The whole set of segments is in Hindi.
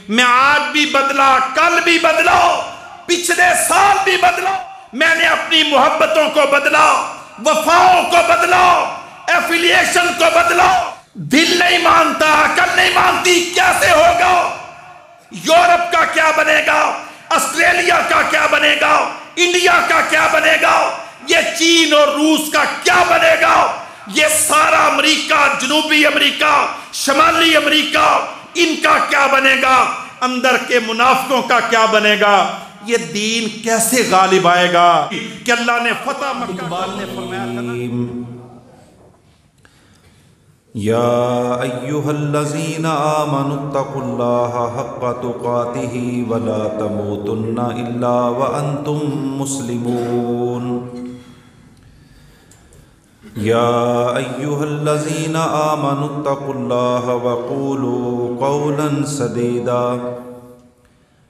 मैं आज भी बदला, कल भी बदला, पिछले साल भी बदला। मैंने अपनी मोहब्बतों को बदला, वफाओं को बदला, एफिलिएशन को बदला। दिल नहीं मानता, अकल नहीं मानती, कैसे होगा? यूरोप का क्या बनेगा? ऑस्ट्रेलिया का क्या बनेगा? इंडिया का क्या बनेगा? ये चीन और रूस का क्या बनेगा? ये सारा अमेरिका, जनूबी अमेरिका, शमाली अमेरिका, इनका क्या बनेगा? अंदर के मुनाफिकों का क्या बनेगा? ये दीन कैसे गालिब आएगा? कि अल्लाह ने फतह इकबाल ने फरमाया था ना, या अय्युहल्लज़ीना आमनुत्तकुल्लाहा हक़्क़ तुक़ातिही वला तमूतुन्ना इल्ला व अंतुम मुस्लिमून। या अय्युहल्लज़ीना आमनुत्तकुल्लाहा वक़ूलू क़ौलन सदीदा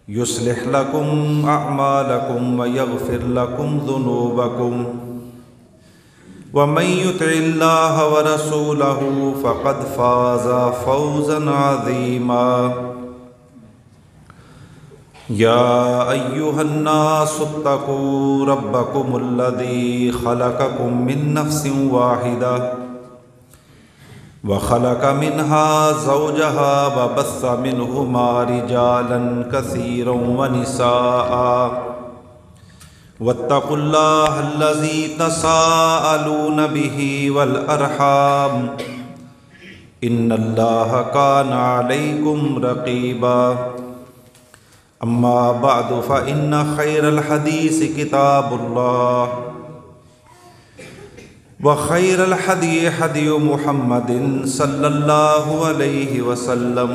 युस्लिह लकुम अअमालकुम व यग़फ़िर लकुम ज़ुनूबकुम व मन युतिइल्लाह व रसूलहु फ़क़द फ़ाज़ फ़ौज़न अज़ीमा। या अय्युहन्नासुत्तक़ू रब्बकुमुल्लज़ी ख़लक़कुम मिन नफ़्सिन वाहिदा व ख़लक़ मिन्हा ज़ौजहा व बस्स मिन्हुमा रिजालन कसीरन व निसाअ वत्तक़ुल्लाहल्लज़ी तसाअलून बिही वल अरहाम इन्नल्लाहा काना अलैकुम रक़ीबा। अम्मा बअदु फ़इन्न ख़ैरल हदीस किताबुल्लाह व ख़ैरल हदी हदी मुहम्मदिन सल्लल्लाहु अलैहि वसल्लम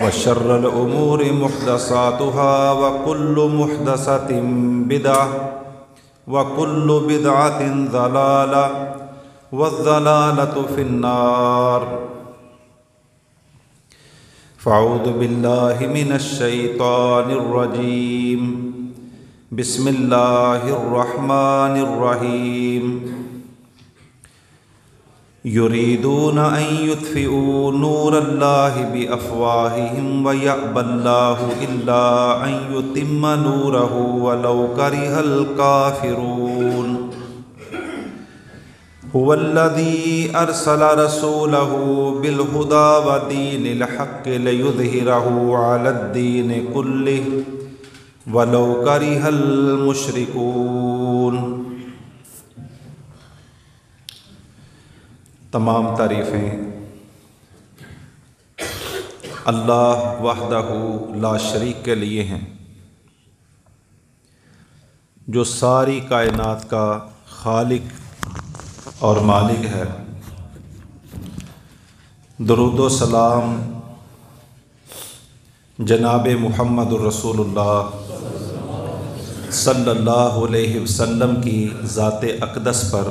व शर्रल उमूरि मुहदसातुहा व कुल्लु मुहदसतिन बिदअह व कुल्लु बिदअतिन ज़लाला व ज़लालतु फिन्नार। फ़अऊज़ु बिल्लाहि मिनश शैतानिर रजीम। बिस्मिल्लाहिर रहमानिर रहीम। युरीदूना अन युत्फ़िऊ नूरल्लाहि बिअफ़वाहिहिम व यअबल्लाहु इल्ला अन युतिम्मा नूरहु वलौ करिहल काफ़िरून। हुवल्लज़ी अरसला रसूलहु बिलहुदा व दीनिल हक़्क़ि लियुज़हिरहु अलद्दीनि कुल्लिहि वलौ करिहल मुशरिकून। तमाम तारीफ़ें अल्लाह वहदहू ला शरीक के लिए हैं, जो सारी कायनात का खालिक और मालिक है। दुरूद व सलाम जनाब मुहम्मदुर रसूलुल्लाह सल्लल्लाहु अलैहि वसल्लम की ज़ात अक़दस पर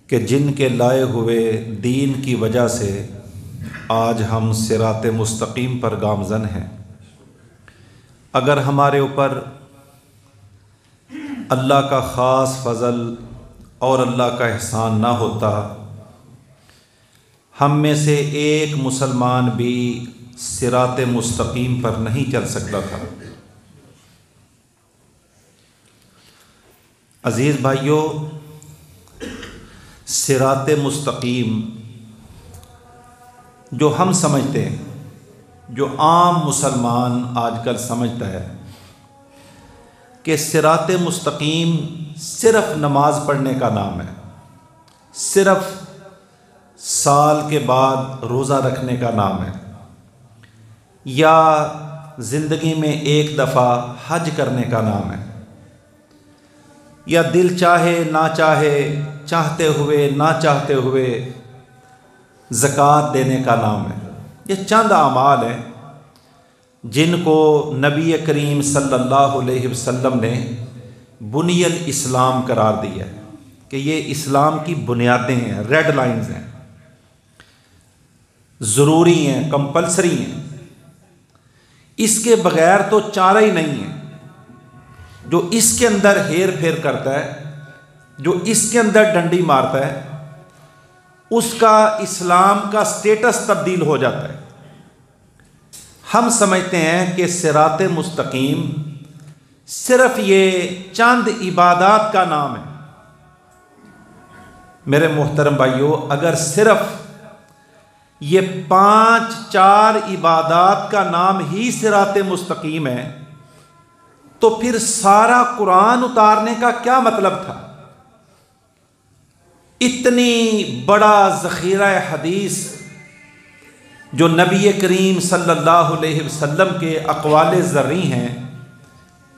कि जिनके लाए हुए दीन की वजह से आज हम सिरात मुस्तकीम पर गामज़न हैं। अगर हमारे ऊपर अल्लाह का ख़ास फ़ज़ल और अल्लाह का एहसान ना होता, हम में से एक मुसलमान भी सिरात मुस्तकीम पर नहीं चल सकता था। अज़ीज़ भाइयों, सिरात मुस्तकीम जो हम समझते हैं, जो आम मुसलमान आजकल समझता है कि सिरात मुस्तकीम सिर्फ़ नमाज पढ़ने का नाम है, सिर्फ़ साल के बाद रोज़ा रखने का नाम है, या ज़िंदगी में एक दफ़ा हज करने का नाम है, या दिल चाहे ना चाहे, चाहते हुए ना चाहते हुए ज़कात देने का नाम है। ये चंद आमाल हैं जिनको नबी करीम सल्लल्लाहु अलैहि वसल्लम ने बुनियल इस्लाम करार दिया है कि ये इस्लाम की बुनियादें हैं, रेड लाइंस हैं, ज़रूरी हैं, कंपल्सरी हैं। इसके बग़ैर तो चारा ही नहीं है। जो इसके अंदर हेर फेर करता है, जो इसके अंदर डंडी मारता है, उसका इस्लाम का स्टेटस तब्दील हो जाता है। हम समझते हैं कि सिरात मुस्तकीम सिर्फ ये चंद इबादत का नाम है। मेरे मोहतरम भाइयों, अगर सिर्फ ये 5-4 इबादत का नाम ही सिरात मुस्तकीम है तो फिर सारा कुरान उतारने का क्या मतलब था? इतनी बड़ा ज़ख़ीरा हदीस जो नबी करीम सल्लल्लाहु अलैहि वसल्लम के अक़वाल ज़र्री हैं,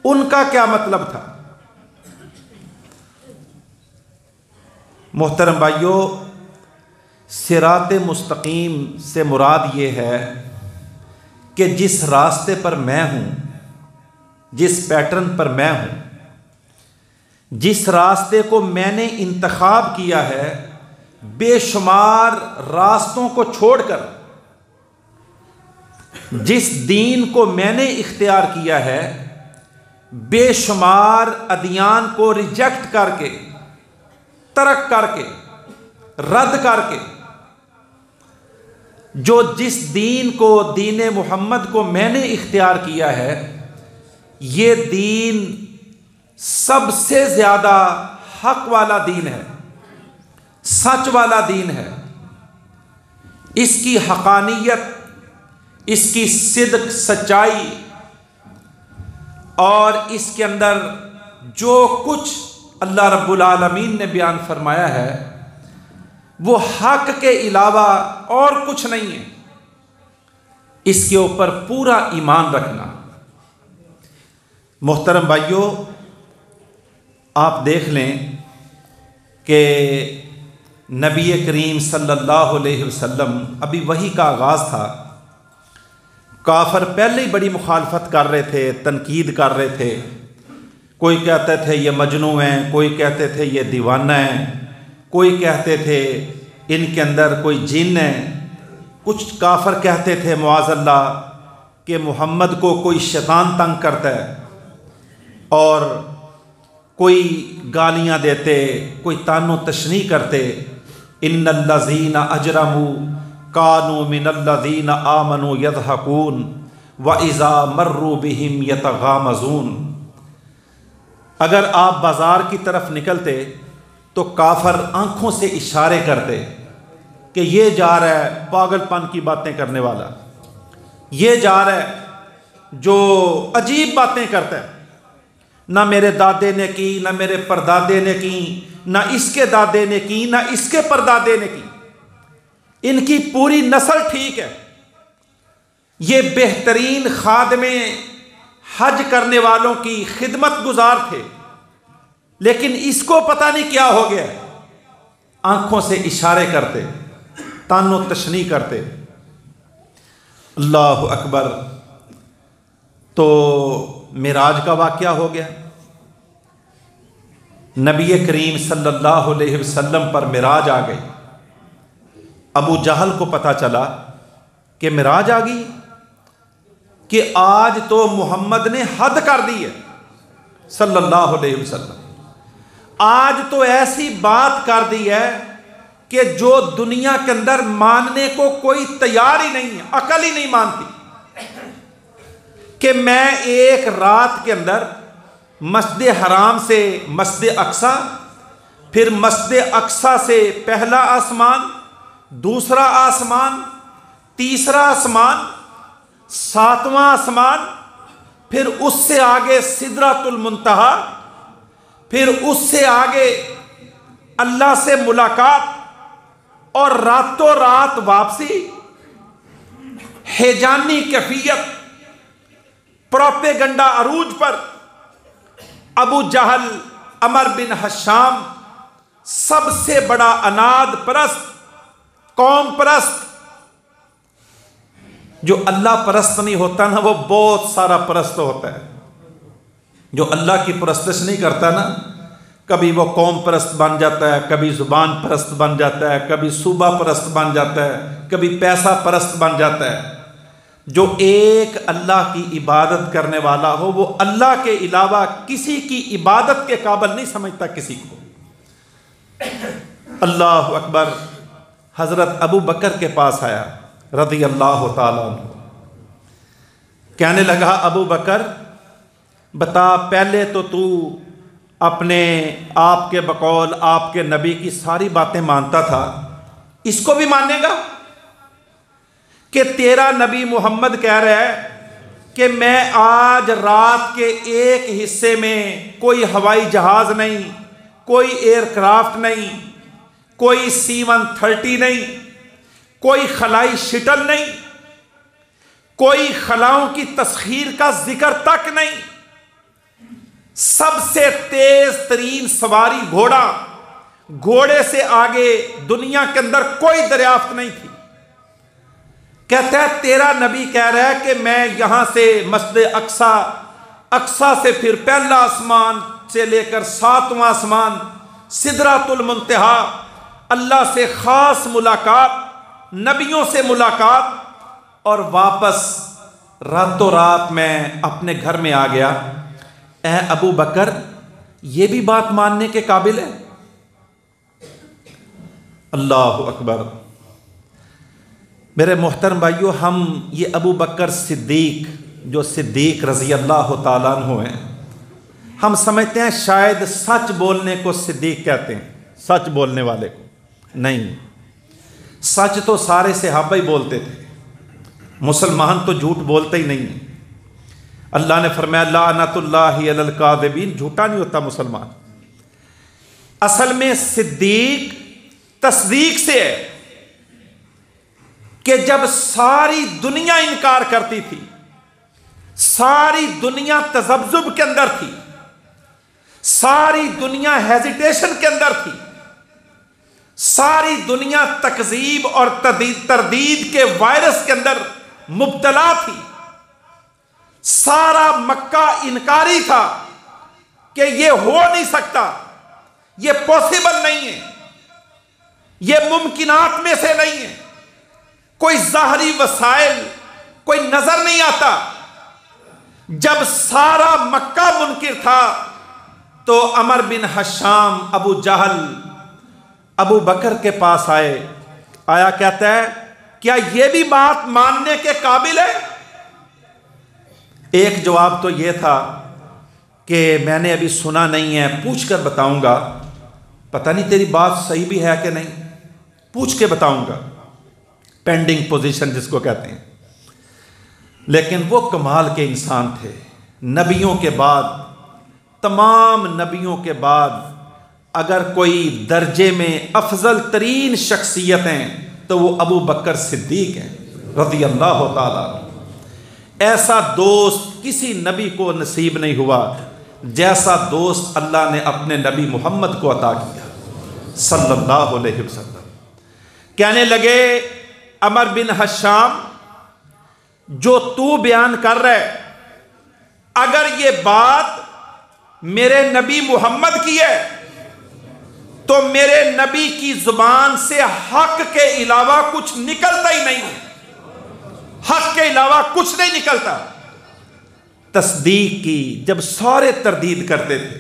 उनका क्या मतलब था? मोहतरम भाइयों, सिरात मुस्तकीम से मुराद ये है कि जिस रास्ते पर मैं हूँ, जिस पैटर्न पर मैं हूँ, जिस रास्ते को मैंने इंतखाब किया है, बेशुमार रास्तों को छोड़कर जिस दीन को मैंने इख्तियार किया है, बेशुमार अदियान को रिजेक्ट करके, तरक करके, रद्द करके, जो जिस दीन को, दीन मोहम्मद को मैंने इख्तियार किया है, ये दीन सबसे ज़्यादा हक वाला दीन है, सच वाला दीन है। इसकी हक़ानियत, इसकी सिद्क, सच्चाई और इसके अंदर जो कुछ अल्लाह रब्बुल आलमीन ने बयान फरमाया है वो हक के अलावा और कुछ नहीं है। इसके ऊपर पूरा ईमान रखना। मोहतरम भाइयों, आप देख लें कि नबी करीम सल्लल्लाहु अलैहि वसल्लम, अभी वही का आगाज़ था, काफर पहले ही बड़ी मुखालफत कर रहे थे, तनकीद कर रहे थे। कोई कहते थे ये मजनू हैं, कोई कहते थे ये दीवाना है, कोई कहते थे इनके अंदर कोई जिन है, कुछ काफर कहते थे मुआज़ल्लाह कि मोहम्मद को कोई शैतान तंग करता है, और कोई गालियाँ देते, कोई तानो तशनी करते। इन्नल्लज़ीना अजरमू कानू मिनल्लज़ीना आमनू यज़हकून व इज़ा मर्रू बिहिम यतगामज़ून। अगर आप बाज़ार की तरफ निकलते तो काफर आँखों से इशारे करते कि ये जा रहा है पागलपन की बातें करने वाला, ये जा रहा है जो अजीब बातें करता है, ना मेरे दादे ने की, ना मेरे परदादे ने की, ना इसके दादे ने की, ना इसके परदादे ने की, इनकी पूरी नस्ल ठीक है, ये बेहतरीन खादमे हज करने वालों की खिदमत गुजार थे, लेकिन इसको पता नहीं क्या हो गया। आंखों से इशारे करते, तानो तशनी करते। अल्लाहु अकबर। तो मिराज का वाक़या हो गया। नबी करीम सल्लल्लाहु अलैहि वसल्लम पर मिराज आ गई। अबू जहल को पता चला कि मिराज आ गई, कि आज तो मोहम्मद ने हद कर दी है सल्लल्लाहु अलैहि वसल्लम। आज तो ऐसी बात कर दी है कि जो दुनिया के अंदर मानने को कोई तैयार ही नहीं है, अकल ही नहीं मानती, कि मैं एक रात के अंदर मस्जिद हराम से मस्जिद अक्सा, फिर मस्जिद अक्सा से पहला आसमान, दूसरा आसमान, तीसरा आसमान, सातवां आसमान, फिर उससे आगे सिदरतुल मुंतहा, फिर उससे आगे अल्लाह से मुलाकात, और रातों रात वापसी। हेजानी कैफियत, प्रोपेगंडा अरूज पर। अबू जहल, अमर बिन हशाम, सबसे बड़ा अनाद परस्त, कौम परस्त, जो अल्लाह परस्त नहीं होता ना, वो बहुत सारा परस्त होता है। जो अल्लाह की परस्तिश नहीं करता ना, कभी वो कौम परस्त बन जाता है, कभी ज़ुबान परस्त बन जाता है, कभी सूबा परस्त बन जाता है, कभी पैसा परस्त बन जाता है। जो एक अल्लाह की इबादत करने वाला हो, वो अल्लाह के अलावा किसी की इबादत के काबिल नहीं समझता किसी को। अल्लाह अकबर। हज़रत अबू बकर के पास आया रज़ी अल्लाह ताला अन्हु। कहने लगा, अबू बकर बता, पहले तो तू अपने आप के बकौल आपके नबी की सारी बातें मानता था, इसको भी मानेगा कि तेरा नबी मोहम्मद कह रहा है कि मैं आज रात के एक हिस्से में कोई हवाई जहाज नहीं, कोई एयरक्राफ्ट नहीं, कोई C-130 नहीं, कोई खलाई शटल नहीं, कोई खलाओं की तस्खीर का जिक्र तक नहीं, सबसे तेज तरीन सवारी घोड़ा, घोड़े से आगे दुनिया के अंदर कोई दरियाफ्त नहीं थी। कहता है तेरा नबी कह रहा है कि मैं यहां से मस्जिद अक्सा, अक्सा से फिर पहला आसमान से लेकर 7वां आसमान, सिदरातुल मुंतहा, अल्लाह से खास मुलाकात, नबियों से मुलाकात, और वापस रातों रात मैं अपने घर में आ गया। ऐ अबू बकर, ये भी बात मानने के काबिल है? अल्लाह अकबर। मेरे मोहतरम भाइयों, हम ये अबू बकर सिद्दीक, जो सिद्दीक रज़ी अल्लाह ताला अन्हु हैं, हम समझते हैं शायद सच बोलने को सिद्दीक कहते हैं, सच बोलने वाले को नहीं। सच तो सारे सहाबा ही बोलते थे, मुसलमान तो झूठ बोलते ही नहीं। अल्लाह ने फरमाया लानतुल्लाहि अलल काज़िबीन, झूठा नहीं होता मुसलमान। असल में सिद्दीक तस्दीक से है कि जब सारी दुनिया इनकार करती थी, सारी दुनिया तज़ब्ज़ुब के अंदर थी, सारी दुनिया हेजिटेशन के अंदर थी, सारी दुनिया तकज़ीब और तरदीद के वायरस के अंदर मुब्तला थी, सारा मक्का इनकारी था कि ये हो नहीं सकता, ये पॉसिबल नहीं है, ये मुमकिनात में से नहीं है, कोई ज़ाहरी वसाइल कोई नजर नहीं आता। जब सारा मक्का मुनकिर था तो अमर बिन हशाम अबू जहल अबू बकर के पास आया, कहता है क्या यह भी बात मानने के काबिल है? एक जवाब तो यह था कि मैंने अभी सुना नहीं है, पूछ कर बताऊंगा, पता नहीं तेरी बात सही भी है कि नहीं, पूछ के बताऊंगा, पेंडिंग पोजीशन जिसको कहते हैं। लेकिन वो कमाल के इंसान थे, नबियों के बाद, तमाम नबियों के बाद अगर कोई दर्जे में अफजल तरीन शख्सियत हैं तो वो अबू बकर सिद्दीक हैं रज़ी अल्लाह ताला। ऐसा दोस्त किसी नबी को नसीब नहीं हुआ जैसा दोस्त अल्लाह ने अपने नबी मोहम्मद को अता किया सल्लल्लाहु अलैहि वसल्लम। कहने लगे, अमर बिन हशाम, जो तू बयान कर रहा है, अगर ये बात मेरे नबी मोहम्मद की है तो मेरे नबी की जुबान से हक के अलावा कुछ निकलता ही नहीं है, हक के अलावा कुछ नहीं निकलता। तस्दीक की जब सारे तरदीद करते थे,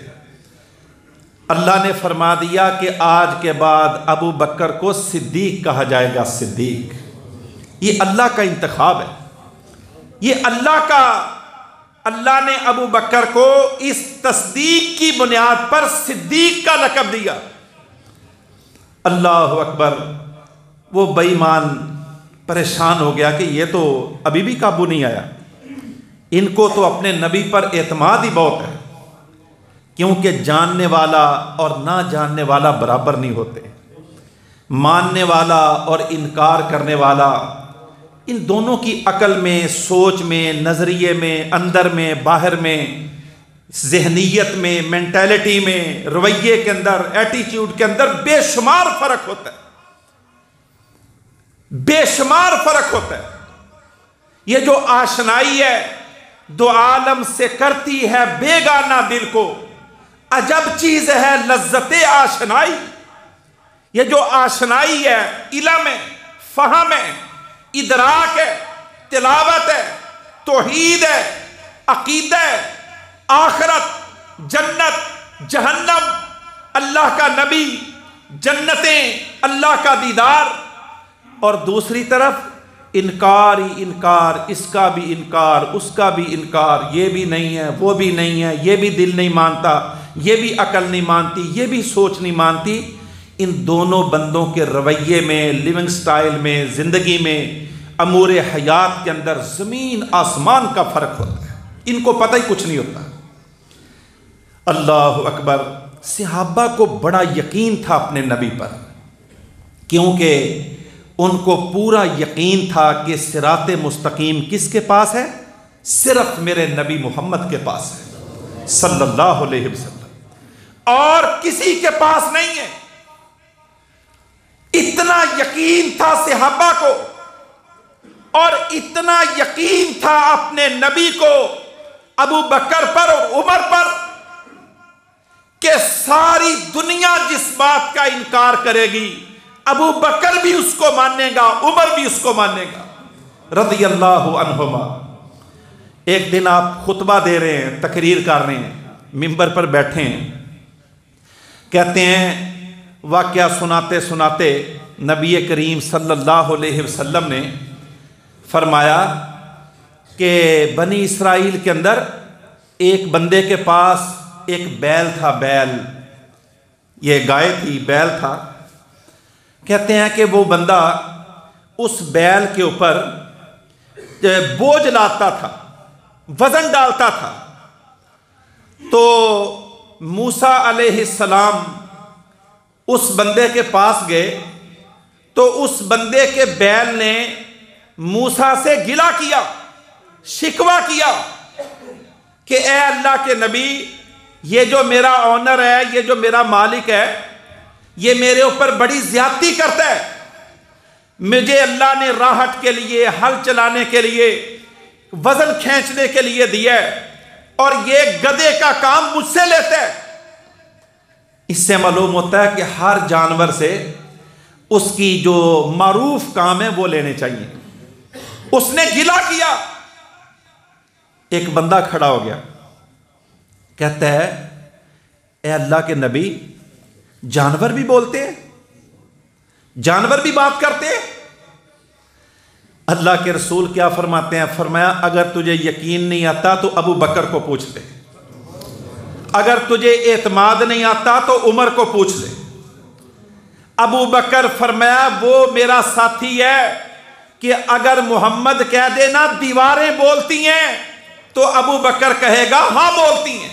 अल्लाह ने फरमा दिया कि आज के बाद अबू बकर को सिद्दीक कहा जाएगा। सिद्दीक ये अल्लाह का इंतखाब है, ये अल्लाह ने अबू बकर को इस तस्दीक की बुनियाद पर सिद्दीक का लक़ब दिया। अल्लाह अकबर। वो बेईमान परेशान हो गया कि ये तो अभी भी काबू नहीं आया, इनको तो अपने नबी पर एतमाद ही बहुत है, क्योंकि जानने वाला और ना जानने वाला बराबर नहीं होते। मानने वाला और इनकार करने वाला, इन दोनों की अकल में, सोच में, नज़रिए में, अंदर में, बाहर में, जहनीयत में, मेंटालिटी में, रवैये के अंदर, एटीट्यूड के अंदर बेशुमार फर्क होता है, बेशुमार फर्क होता है। ये जो आशनाई है दो आलम से करती है बेगाना दिल को, अजब चीज है लज्जते आशनाई। ये जो आशनाई है, इल्म है, फहम है, इदराक है, तिलावत है, तौहीद है, अकीदा है, आखिरत, जन्नत, जहन्नम, अल्लाह का नबी, जन्नतें, अल्लाह का दीदार, और दूसरी तरफ इनकार ही इनकार, इसका भी इनकार, उसका भी इनकार, ये भी नहीं है, वो भी नहीं है, ये भी दिल नहीं मानता, ये भी अकल नहीं मानती, ये भी सोच नहीं मानती। इन दोनों बंदों के रवैये में, लिविंग स्टाइल में, ज़िंदगी में, अमूर हयात के अंदर ज़मीन आसमान का फ़र्क होता है। इनको पता ही कुछ नहीं होता। अल्लाह अकबर। सहाबा को बड़ा यकीन था अपने नबी पर, क्योंकि उनको पूरा यकीन था कि सिरात मुस्तकीम किसके पास है? सिर्फ मेरे नबी मोहम्मद के पास है सल्लल्लाहु अलैहि वसल्लम, और किसी के पास नहीं है। इतना यकीन था सहाबा को, और इतना यकीन था अपने नबी को अबू बकर पर और उमर पर कि सारी दुनिया जिस बात का इनकार करेगी, अबू बकर भी उसको मानेगा, उमर भी उसको मानेगा रज़ी अल्लाहु अन्हुमा। एक दिन आप खुतबा दे रहे हैं, तकरीर कर रहे हैं, मिंबर पर बैठे हैं, कहते हैं वाक़या सुनाते सुनाते नबी करीम सल्लल्लाहु अलैहि वसल्लम ने फरमाया कि बनी इसराइल के अंदर एक बंदे के पास एक बैल था, बैल, ये गाय थी, बैल था। कहते हैं कि वो बंदा उस बैल के ऊपर बोझ लाता था, वजन डालता था। तो मूसा अलैहिस्सलाम उस बंदे के पास गए, तो उस बंदे के बैल ने मूसा से गिला किया, शिकवा किया कि ए अल्लाह के नबी, ये जो मेरा ऑनर है, ये जो मेरा मालिक है, ये मेरे ऊपर बड़ी ज्यादती करता है। मुझे अल्लाह ने राहत के लिए, हल चलाने के लिए, वजन खींचने के लिए दिया है, और ये गधे का काम मुझसे लेता है। इससे मालूम होता है कि हर जानवर से उसकी जो मारूफ काम है वो लेने चाहिए। उसने गिला किया। एक बंदा खड़ा हो गया, कहता है ए अल्लाह के नबी, जानवर भी बोलते हैं, जानवर भी बात करते हैं। अल्लाह के रसूल क्या फरमाते हैं? फरमाया अगर तुझे यकीन नहीं आता तो अबू बकर को पूछ ले, अगर तुझे एतमाद नहीं आता तो उमर को पूछ ले। अबू बकर फरमाया वो मेरा साथी है कि अगर मोहम्मद कह देना दीवारें बोलती हैं तो अबू बकर कहेगा हाँ बोलती हैं।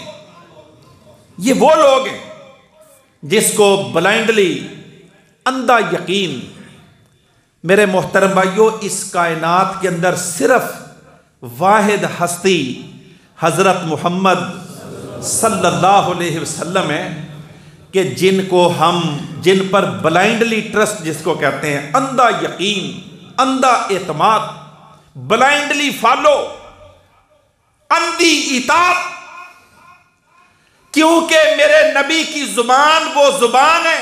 ये वो लोग हैं जिसको ब्लाइंडली, अंधा यकीन। मेरे मोहतरम भाइयों, इस कायनात के अंदर सिर्फ वाहिद हस्ती हज़रत मोहम्मद सल्लल्लाहु अलैहि वसल्लम है कि जिनको हम, जिन पर ब्लाइंडली ट्रस्ट जिसको कहते हैं, अंधा यकीन, अंधा एतमाद, ब्लाइंडली फॉलो, अंधी इताअत। क्योंकि मेरे नबी की जुबान वो जुबान है,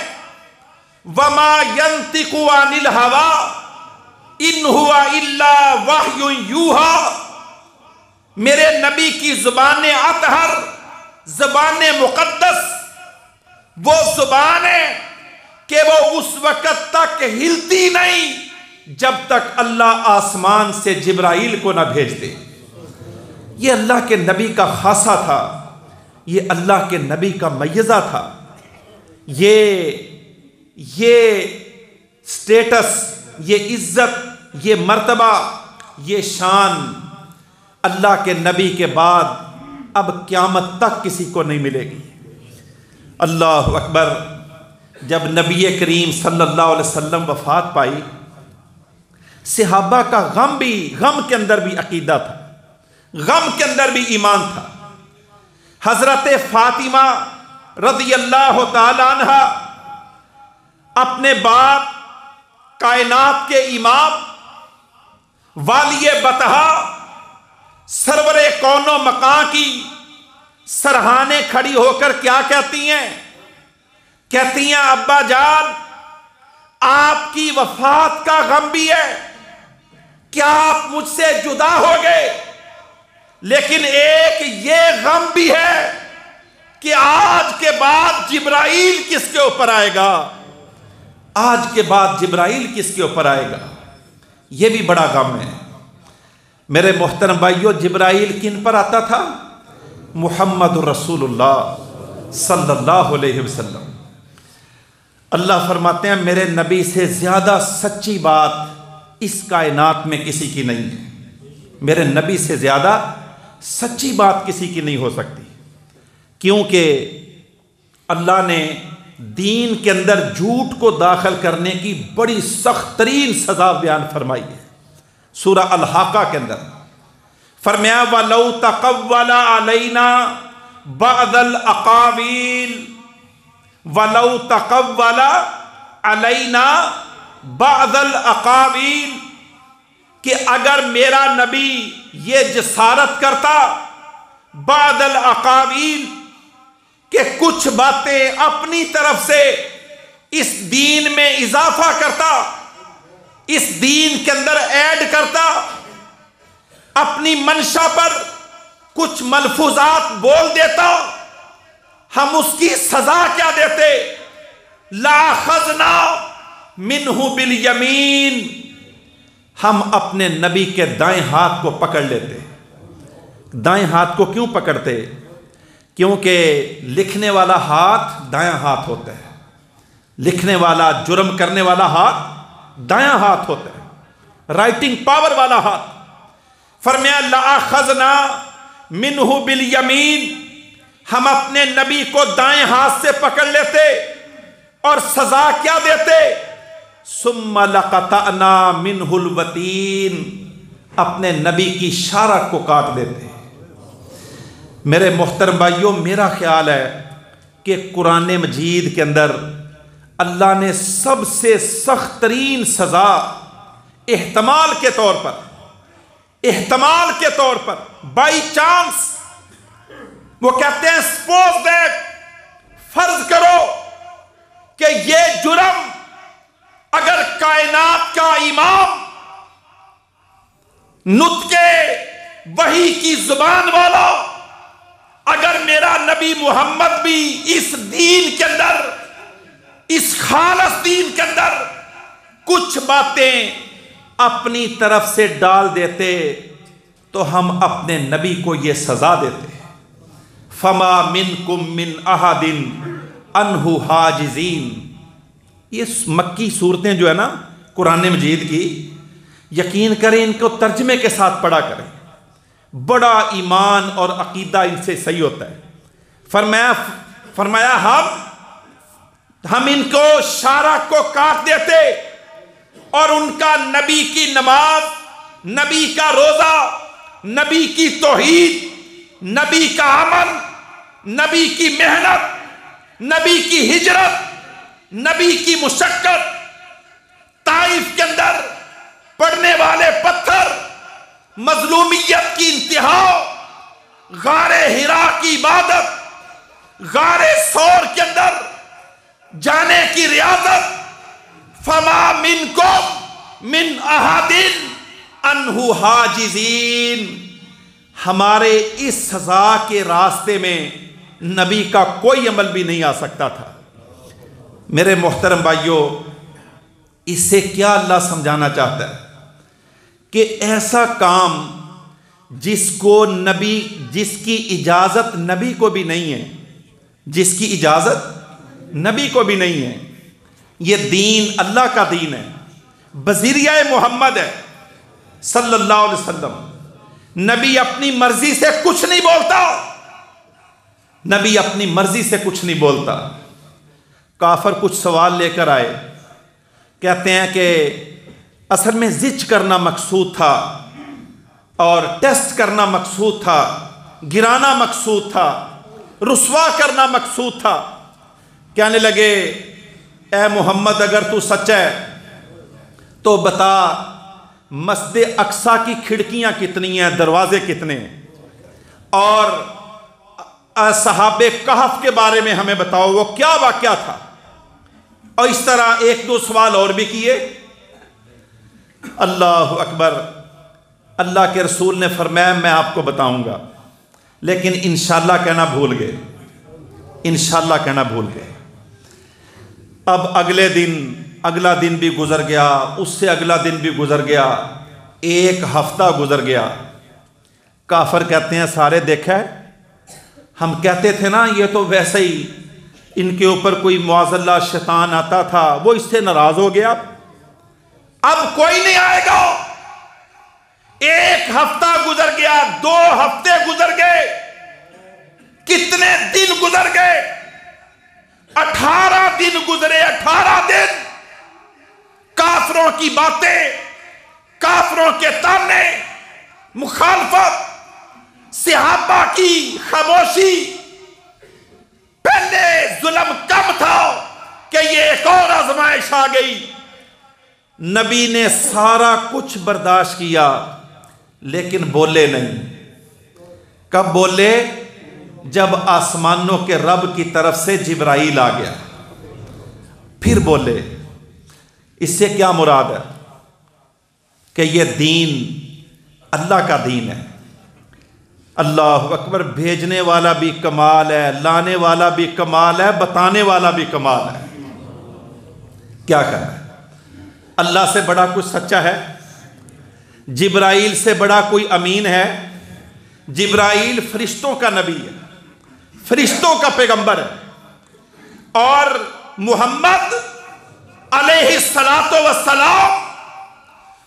वमा यंतिकु अनिल हवा इन हुआ इल्ला वह्युन यूहा। मेरे नबी की जुबान अतहर, जुबान मुकद्दस, वो जुबान है कि वो उस वक़्त तक हिलती नहीं जब तक अल्लाह आसमान से जिब्राइल को ना भेज दे। ये अल्लाह के नबी का खासा था, ये अल्लाह के नबी का मय्यज़ा था। ये स्टेटस, ये इज्जत, ये मर्तबा, ये शान अल्लाह के नबी के बाद अब क़यामत तक किसी को नहीं मिलेगी। अल्लाह अकबर। जब नबी करीम सल्लल्लाहु अलैहि वसल्लम वफ़ात पाई, सहाबा का गम के अंदर भी अकीदा था, गम के अंदर भी ईमान था। हज़रत फ़ातिमा रज़ी अल्लाह ताला अन्हा अपने बाप, कायनात के इमाम, वालिय बतहा, सरवरे कौनो मकां की सरहाने खड़ी होकर क्या कहती हैं? कहती हैं अब्बा जान, आपकी वफात का गम भी है, क्या आप मुझसे जुदा हो गए, लेकिन एक ये गम भी है कि आज के बाद जिब्राइल किसके ऊपर आएगा, आज के बाद जिब्राइल किसके ऊपर आएगा। ये भी बड़ा गम है। मेरे मोहतरम भाइयों, जिब्राइल किन पर आता था? मुहम्मद रसूलुल्लाह सल्लल्लाहु अलैहि वसल्लम। अल्लाह फरमाते हैं मेरे नबी से ज़्यादा सच्ची बात इस कायनात में किसी की नहीं है। मेरे नबी से ज़्यादा सच्ची बात किसी की नहीं हो सकती, क्योंकि अल्लाह ने दीन के अंदर झूठ को दाखिल करने की बड़ी सख्त तरीन सज़ा बयान फरमाई है। सूरह अल-हाका के अंदर फरमाया वलौ तक़व्वला अलैना बअदल अक़ावील, वलौ तक़व्वला अलैना बअदल अक़ावील, कि अगर मेरा नबी ये जसारत करता बअदल अक़ावील, कि कुछ बातें अपनी तरफ से इस दीन में इजाफा करता, इस दीन के अंदर ऐड करता, अपनी मंशा पर कुछ मलफूजात बोल देता, हम उसकी सजा क्या देते? लाखज़ना मिन्हु बिल यमीन, हम अपने नबी के दाएं हाथ को पकड़ लेते। दाएं हाथ को क्यों पकड़ते? क्योंकि लिखने वाला हाथ दायां हाथ होता है, लिखने वाला, जुर्म करने वाला हाथ दायां हाथ होता है, राइटिंग पावर वाला हाथ। फरमाया लाखज़ना मिन्हु बिल यमीन, हम अपने नबी को दाएं हाथ से पकड़ लेते और सजा क्या देते? सुम्मा लक़तअना मिन्हुल वतीन, अपने नबी की शारक को काट देते। मेरे मोहतरम भाइयों, मेरा ख्याल है कि कुरान मजीद के अंदर अल्लाह ने सबसे सख्त तरीन सज़ा एहतमाल के तौर पर, एहतमाल के तौर पर, बाई चांस, वो कहते हैं सपोज दैट, फर्ज करो कि ये जुर्म अगर कायनात का इमाम, नुत्के वही की जुबान वाला, अगर मेरा नबी मोहम्मद भी इस दीन के अंदर, इस खालस दीन के अंदर कुछ बातें अपनी तरफ से डाल देते, तो हम अपने नबी को यह सजा देते। फमा मिनकुम मिन अहादिन अनहु हाजिजीन। ये मक्की सूरतें जो है ना कुरान मजीद की, यकीन करें इनको तर्जमे के साथ पढ़ा करें, बड़ा ईमान और अकीदा इनसे सही होता है। फरमाया हम इनको शारक को काट देते और उनका नबी की नमाज, नबी का रोजा, नबी की तौहीद, नबी का अमल, नबी की मेहनत, नबी की हिजरत, नबी की मुशक्कत, ताइफ के अंदर पड़ने वाले पत्थर, मजलूमियत की इंतहा, गारे हिरा की इबादत, गारे सौर के अंदर जाने की रियाजत, फमा मिनकुम मिन अहादिन अनहु हाजिजीन। हमारे इस सजा के रास्ते में नबी का कोई अमल भी नहीं आ सकता था। मेरे मोहतरम भाइयों, इससे क्या अल्लाह समझाना चाहता है कि ऐसा काम जिसको नबी, जिसकी इजाज़त नबी को भी नहीं है, जिसकी इजाज़त नबी को भी नहीं है, ये दीन अल्लाह का दीन है, बज़िरिया मोहम्मद है सल्लल्लाहु अलैहि वसल्लम। नबी अपनी मर्जी से कुछ नहीं बोलता, नबी अपनी मर्जी से कुछ नहीं बोलता। काफर कुछ सवाल लेकर आए, कहते हैं कि असल में जिच करना मकसूद था और टेस्ट करना मकसूद था, गिराना मकसूद था, रुस्वा करना मकसूद था। कहने लगे ए मोहम्मद, अगर तू सच्चा है तो बता मस्जिद अक्सा की खिड़कियां कितनी हैं, दरवाजे कितने हैं, और सहाबे कहफ के बारे में हमें बताओ, वो क्या वाक़या था। और इस तरह एक दो सवाल और भी किए। अल्लाह अकबर। अल्लाह के रसूल ने फरमाया मैं आपको बताऊंगा, लेकिन इंशाअल्लाह कहना भूल गए, इंशाअल्लाह कहना भूल गए। अब अगले दिन अगला दिन भी गुजर गया, उससे अगला दिन भी गुजर गया, एक हफ्ता गुजर गया। काफर कहते हैं सारे देखा है, हम कहते थे ना ये तो वैसे ही इनके ऊपर कोई मुआज़ल्ला शैतान आता था, वो इससे नाराज हो गया, अब कोई नहीं आएगा। एक हफ्ता गुजर गया, 2 हफ्ते गुजर गए, कितने दिन गुजर गए, 18 दिन गुजरे। 18 दिन काफरों की बातें, काफरों के ताने, मुखालफत, सहाबा की खामोशी। पहले जुल्म कम था कि ये एक और आजमाइश आ गई। नबी ने सारा कुछ बर्दाश्त किया लेकिन बोले नहीं। कब बोले? जब आसमानों के रब की तरफ से जिब्राइल आ गया, फिर बोले। इससे क्या मुराद है? कि ये दीन अल्लाह का दीन है। अल्लाह अकबर। भेजने वाला भी कमाल है, लाने वाला भी कमाल है, बताने वाला भी कमाल है। क्या करना है? अल्लाह से बड़ा कुछ सच्चा है? जिब्राइल से बड़ा कोई अमीन है? जिब्राइल फरिश्तों का नबी है, फरिश्तों का पैगंबर है। और मुहम्मद अलैहिस्सलातो वस्सलाम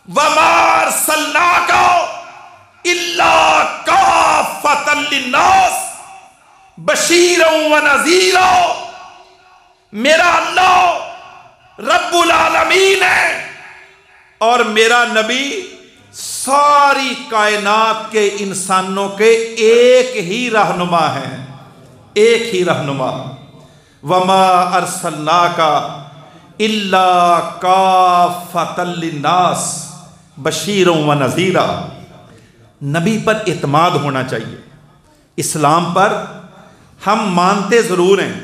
वमा अरसलनाका इल्ला काफ़तन लिन्नास बशीरन व नज़ीरा। मेरा अल्लाह रब्बुल आलमीन है और मेरा नबी सारी कायनात के इंसानों के एक ही रहनुमा है, एक ही रहनुमा। वमा अरसलनाका इल्ला काफ़तन लिन्नास बशीरन व नज़ीरा। नबी पर इत्माद होना चाहिए। इस्लाम पर हम मानते ज़रूर हैं,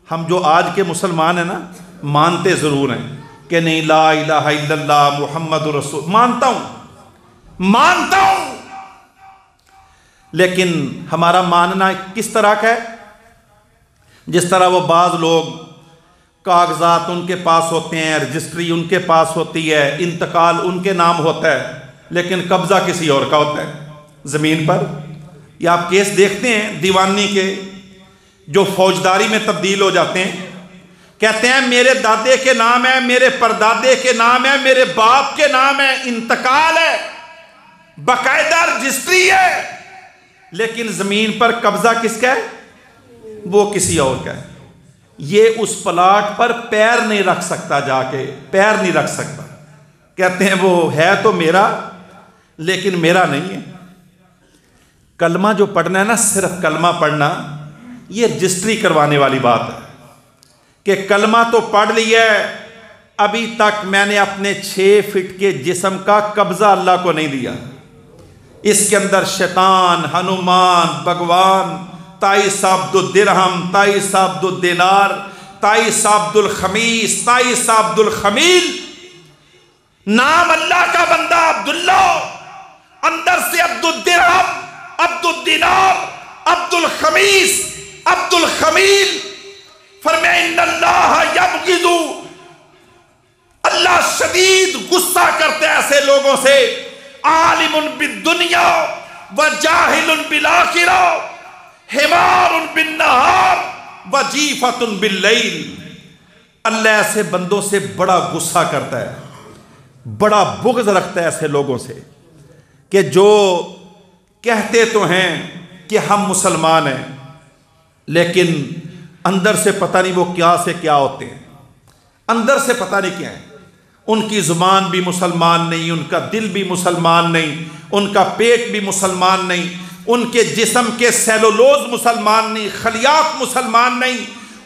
हम जो आज के मुसलमान हैं ना, मानते ज़रूर हैं कि नहीं ला इलाहा इल्लल्लाह मुहम्मदुर रसूल, मानता हूं, लेकिन हमारा मानना किस तरह का है? जिस तरह वो बाज़ लोग कागजात उनके पास होते हैं, रजिस्ट्री उनके पास होती है, इंतकाल उनके नाम होता है, लेकिन कब्जा किसी और का होता है ज़मीन पर। या आप केस देखते हैं दीवानी के, जो फौजदारी में तब्दील हो जाते हैं, कहते हैं मेरे दादे के नाम है, मेरे परदादे के नाम है, मेरे बाप के नाम है, इंतकाल है, बाकायदा रजिस्ट्री है, लेकिन ज़मीन पर कब्जा किसका है? वो किसी और का है। ये उस प्लाट पर पैर नहीं रख सकता, जाके पैर नहीं रख सकता। कहते हैं वो है तो मेरा, लेकिन मेरा नहीं है। कलमा जो पढ़ना है ना, सिर्फ कलमा पढ़ना, ये रजिस्ट्री करवाने वाली बात है कि कलमा तो पढ़ लिया है, अभी तक मैंने अपने 6 फीट के जिस्म का कब्जा अल्लाह को नहीं दिया। इसके अंदर शैतान, हनुमान, भगवान, ताइस अब्दुल दिरहम, ताइस अब्दुल दिनार, ताइस अब्दुल खमीस, ताइस अब्दुल खमील, नाम अल्लाह का बंदा अब्दुल्ला, अंदर से अब्दुल दिरहम, अब्दुल दिनार, अब्दुल खमीस, अब्दुल खमील। फरमाया इन्नल्लाह यबगिदु, अल्लाह शदीद गुस्सा करते हैं ऐसे लोगों से। आलिमुन बिद्दुनिया व जाहिलुन बिल आखिरा, हिमारुन बिन नहार व जीफतुन बिल लैल। अल्लाह ऐसे बंदों से बड़ा गुस्सा करता है, बड़ा बुग़्ज़ रखता है ऐसे लोगों से कि जो कहते तो हैं कि हम मुसलमान हैं, लेकिन अंदर से पता नहीं वो क्या से क्या होते हैं, अंदर से पता नहीं क्या है। उनकी ज़ुबान भी मुसलमान नहीं, उनका दिल भी मुसलमान नहीं, उनका पेट भी मुसलमान नहीं, उनके जिस्म के सेलुलोज मुसलमान नहीं, खलियात मुसलमान नहीं,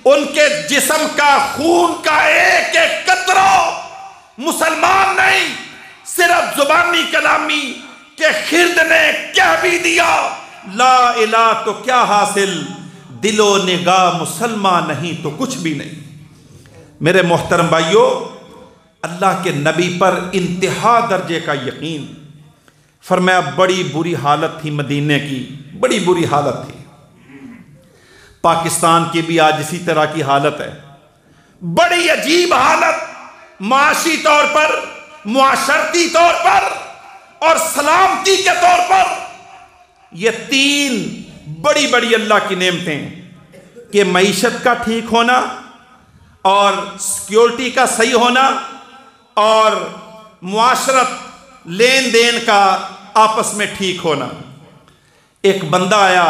उनके जिस्म का खून का एक एक कतरा मुसलमान नहीं। सिर्फ जुबानी कलामी के खिर्द ने कह भी दिया ला इलाहा तो क्या हासिल, दिलो निगाह मुसलमान नहीं तो कुछ भी नहीं। मेरे मोहतरम भाइयों, अल्लाह के नबी पर इंतहा दर्जे का यकीन। फरमाया बड़ी बुरी हालत थी मदीने की, बड़ी बुरी हालत थी। पाकिस्तान की भी आज इसी तरह की हालत है, बड़ी अजीब हालत। माशी तौर पर, मुआशरती तौर पर और सलामती के तौर पर। ये तीन बड़ी बड़ी अल्लाह की नेमतें कि मईशत का ठीक होना और सिक्योरिटी का सही होना और मुआशरत लेन देन का आपस में ठीक होना। एक बंदा आया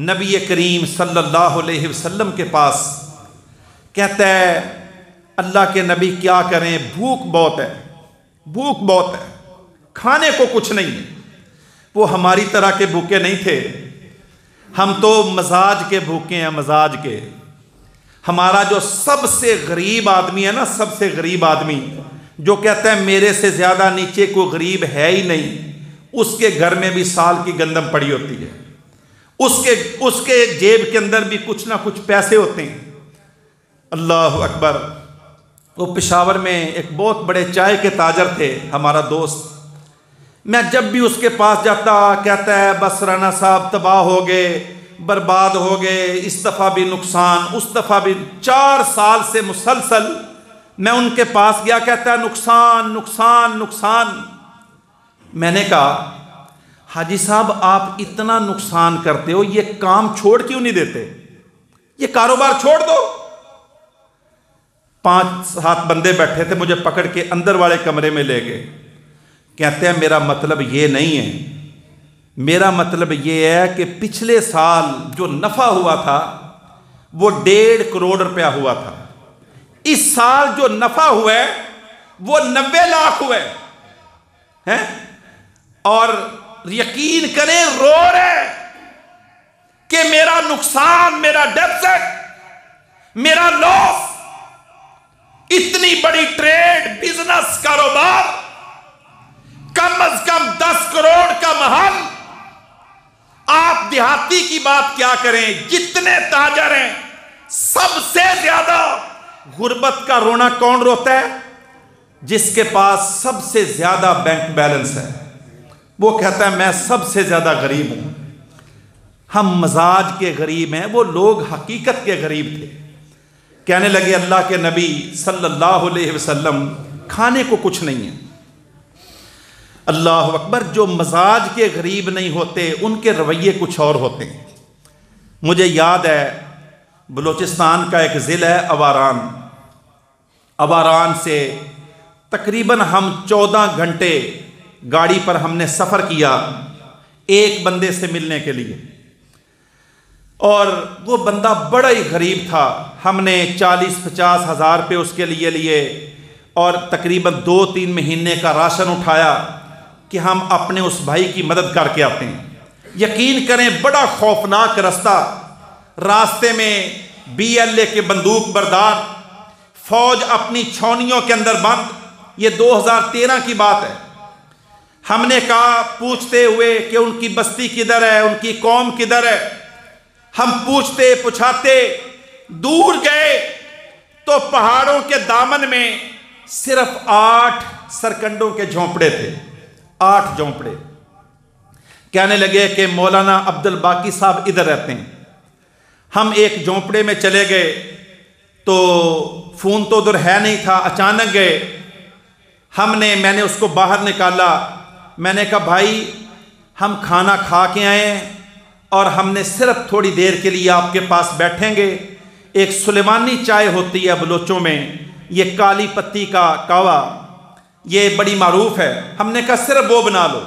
नबी करीम सल्लल्लाहु अलैहि वसल्लम के पास, कहता है अल्लाह के नबी क्या करें, भूख बहुत है, भूख बहुत है, खाने को कुछ नहीं है। वो हमारी तरह के भूखे नहीं थे, हम तो मजाज के भूखे हैं, मजाज के। हमारा जो सबसे गरीब आदमी है ना, सबसे गरीब आदमी जो कहता है मेरे से ज़्यादा नीचे कोई गरीब है ही नहीं, उसके घर में भी साल की गंदम पड़ी होती है, उसके जेब के अंदर भी कुछ ना कुछ पैसे होते हैं। अल्लाह अकबर। वो पेशावर में एक बहुत बड़े चाय के ताजर थे, हमारा दोस्त। मैं जब भी उसके पास जाता कहता है बस राना साहब तबाह हो गए, बर्बाद हो गए, इस दफ़ा भी नुकसान, उस दफ़ा भी। 4 साल से मुसलसल मैं उनके पास गया, कहता है नुकसान नुकसान नुकसान। मैंने कहा हाजी साहब आप इतना नुकसान करते हो, ये काम छोड़ क्यों नहीं देते, ये कारोबार छोड़ दो। 5-7 बंदे बैठे थे, मुझे पकड़ के अंदर वाले कमरे में ले गए। कहते हैं मेरा मतलब ये नहीं है, मेरा मतलब ये है कि पिछले साल जो नफ़ा हुआ था वो 1.5 करोड़ रुपया हुआ था, इस साल जो नफ़ा हुआ है वो 90 लाख हुआ है। और यकीन करें रो रहे कि मेरा नुकसान, मेरा डेफिसिट, मेरा लॉस, इतनी बड़ी ट्रेड, बिजनेस, कारोबार, कम अज कम 10 करोड़ का महल। आप देहाती की बात क्या करें, जितने ताजर हैं सबसे ज्यादा गुर्बत का रोना कौन रोता है, जिसके पास सबसे ज्यादा बैंक बैलेंस है। वो कहता है मैं सबसे ज्यादा गरीब हूं। हम मजाज के गरीब हैं, वो लोग हकीकत के गरीब थे। कहने लगे अल्लाह के नबी सल्लल्लाहु अलैहि वसल्लम खाने को कुछ नहीं है। अल्लाह अकबर। जो मजाज के गरीब नहीं होते उनके रवैये कुछ और होते हैं। मुझे याद है बलूचिस्तान का एक ज़िला है अवारान। अवारान से तकरीबन हम 14 घंटे गाड़ी पर हमने सफ़र किया एक बंदे से मिलने के लिए, और वो बंदा बड़ा ही गरीब था। हमने 40-50 हज़ार रुपये उसके लिए और तकरीबन 2-3 महीने का राशन उठाया कि हम अपने उस भाई की मदद करके आते हैं। यकीन करें बड़ा खौफनाक रास्ता, रास्ते में BLA के बंदूक बरदार, फौज अपनी छावनियों के अंदर बंद। ये 2013 की बात है। हमने कहा पूछते हुए कि उनकी बस्ती किधर है, उनकी कौम किधर है। हम पूछते पुछाते दूर गए तो पहाड़ों के दामन में सिर्फ 8 सरकंडों के झोंपड़े थे, 8 झोंपड़े। कहने लगे कि मौलाना अब्दुल बाकी साहब इधर रहते हैं। हम एक झोंपड़े में चले गए तो फ़ोन तो उधर है नहीं था। अचानक गए, मैंने उसको बाहर निकाला। मैंने कहा भाई हम खाना खा के आए और हमने सिर्फ थोड़ी देर के लिए आपके पास बैठेंगे। एक सुलेमानी चाय होती है बलोचों में, ये काली पत्ती का कावा, ये बड़ी मारूफ है। हमने कहा सिर्फ वो बना लो।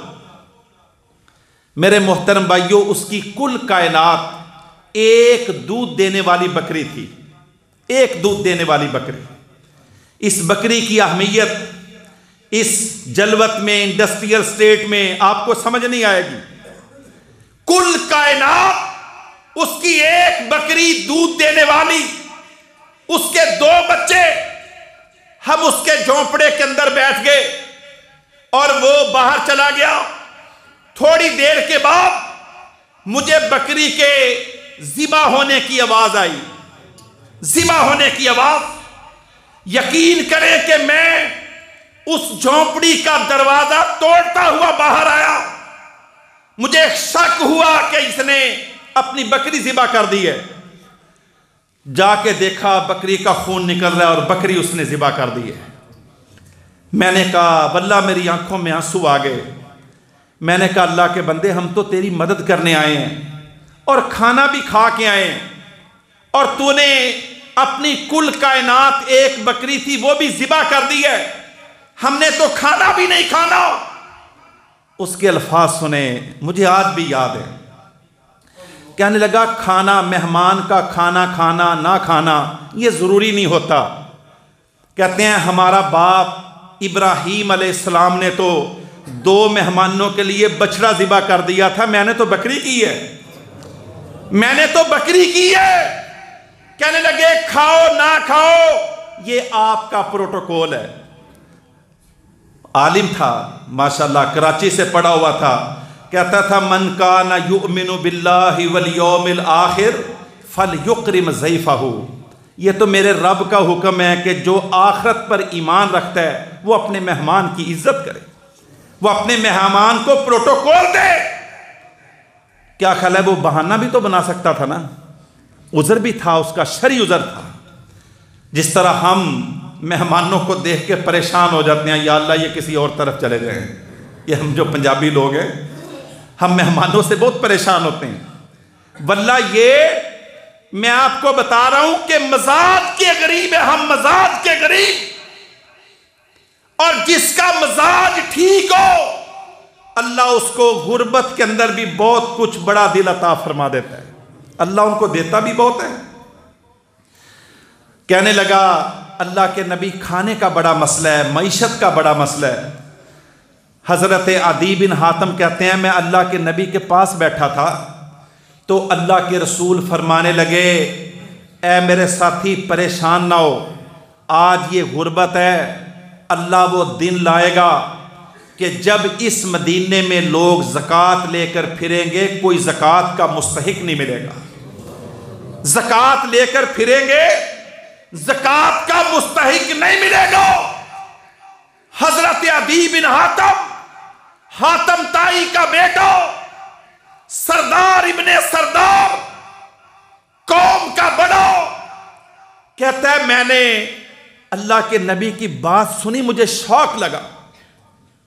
मेरे मोहतरम भाइयों, उसकी कुल कायनात एक दूध देने वाली बकरी थी, एक दूध देने वाली बकरी। इस बकरी की अहमियत इस जलवत में, इंडस्ट्रियल स्टेट में आपको समझ नहीं आएगी। कुल कायनात उसकी एक बकरी दूध देने वाली, उसके 2 बच्चे। हम उसके झोंपड़े के अंदर बैठ गए और वो बाहर चला गया। थोड़ी देर के बाद मुझे बकरी के ज़िबा होने की आवाज आई, ज़िबा होने की आवाज। यकीन करें कि मैं उस झोंपड़ी का दरवाजा तोड़ता हुआ बाहर आया। मुझे शक हुआ कि इसने अपनी बकरी ज़िबा कर दी है। जाके देखा बकरी का खून निकल रहा है और बकरी उसने ज़िबा कर दी है। मैंने कहा वल्लाह मेरी आंखों में आंसू आ गए। मैंने कहा अल्लाह के बंदे, हम तो तेरी मदद करने आए हैं और खाना भी खा के आए हैं, और तूने अपनी कुल कायनात, एक बकरी थी वो भी ज़िबा कर दी है, हमने तो खाना भी नहीं खाना। उसके अल्फाज सुने, मुझे आज भी याद है। कहने लगा खाना, मेहमान का खाना खाना ना खाना ये ज़रूरी नहीं होता। कहते हैं हमारा बाप इब्राहीम अलैहिस्सलाम ने तो 2 मेहमानों के लिए बछड़ा ज़िबा कर दिया था, मैंने तो बकरी की है, मैंने तो बकरी की है। कहने लगे खाओ ना खाओ ये आपका प्रोटोकॉल है। आलिम था माशाल्लाह, कराची से पढ़ा हुआ था। कहता था मन काना युमिनु बिल्लाहि वल यौमिल आखिर फलयुक्रिम ज़ैफ़हु। ये तो मेरे रब का हुक्म है कि जो आखिरत पर ईमान रखता है वो अपने मेहमान की इज्जत करे, वो अपने मेहमान को प्रोटोकॉल दे। क्या ख्याल है, वो बहाना भी तो बना सकता था ना, उज़र भी था उसका, शरई उज़र था। जिस तरह हम मेहमानों को देख के परेशान हो जाते हैं, या अल्लाह ये किसी और तरफ चले गए हैं। ये हम जो पंजाबी लोग हैं, हम मेहमानों से बहुत परेशान होते हैं। वल्लाह ये मैं आपको बता रहा हूं कि मजाज के गरीब है हम, मजाज के गरीब। और जिसका मजाज ठीक हो अल्लाह उसको गुर्बत के अंदर भी बहुत कुछ बड़ा दिल अता फरमा देता है, अल्लाह उनको देता भी बहुत है। कहने लगा अल्लाह के नबी खाने का बड़ा मसला है, मईशत का बड़ा मसला है। हज़रत अदी बिन हातम कहते हैं मैं अल्लाह के नबी के पास बैठा था तो अल्लाह के रसूल फरमाने लगे, ऐ मेरे साथी परेशान ना हो, आज ये गुर्बत है, अल्लाह वो दिन लाएगा कि जब इस मदीने में लोग ज़कात लेकर फिरेंगे कोई ज़कात का मुस्तहिक नहीं मिलेगा। ज़कात लेकर फिरेंगे, ज़कात का मुस्तहिक नहीं मिलेगा। हजरत अदी बिन हातम, हातम ताई का बेटा, सरदार इब्ने सरदार, कौम का बड़ा, कहता है मैंने अल्लाह के नबी की बात सुनी, मुझे शौक लगा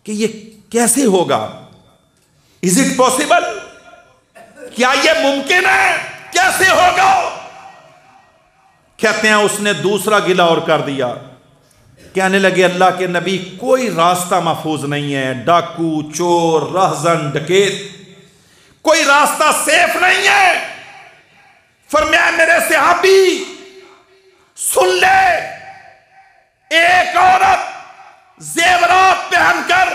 कि ये कैसे होगा, इज इट पॉसिबल, क्या ये मुमकिन है, कैसे होगा। कहते हैं उसने दूसरा गिला और कर दिया। कहने लगे अल्लाह के नबी कोई रास्ता महफूज नहीं है, डाकू, चोर, रहजन, डकैत, कोई रास्ता सेफ नहीं है। फरमाया मेरे सहाबी सुन ले, एक औरत जेवरात पहनकर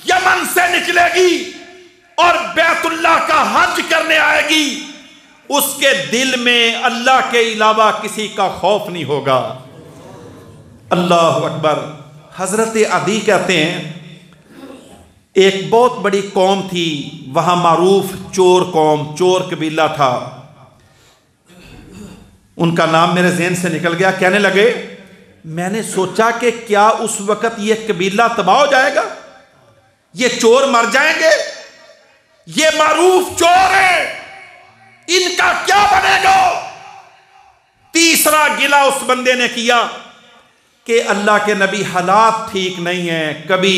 यमन से निकलेगी और बैतुल्लाह का हज करने आएगी, उसके दिल में अल्लाह के अलावा किसी का खौफ नहीं होगा। अल्लाह अकबर। हजरत अदी कहते हैं एक बहुत बड़ी कौम थी, वहां मारूफ चोर कौम, चोर कबीला था, उनका नाम मेरे ज़हन से निकल गया। कहने लगे मैंने सोचा कि क्या उस वक्त ये कबीला तबाह हो जाएगा, ये चोर मर जाएंगे, ये मारूफ चोर है, इनका क्या बनेगा। तीसरा गिला उस बंदे ने किया कि अल्लाह के नबी हालात ठीक नहीं हैं, कभी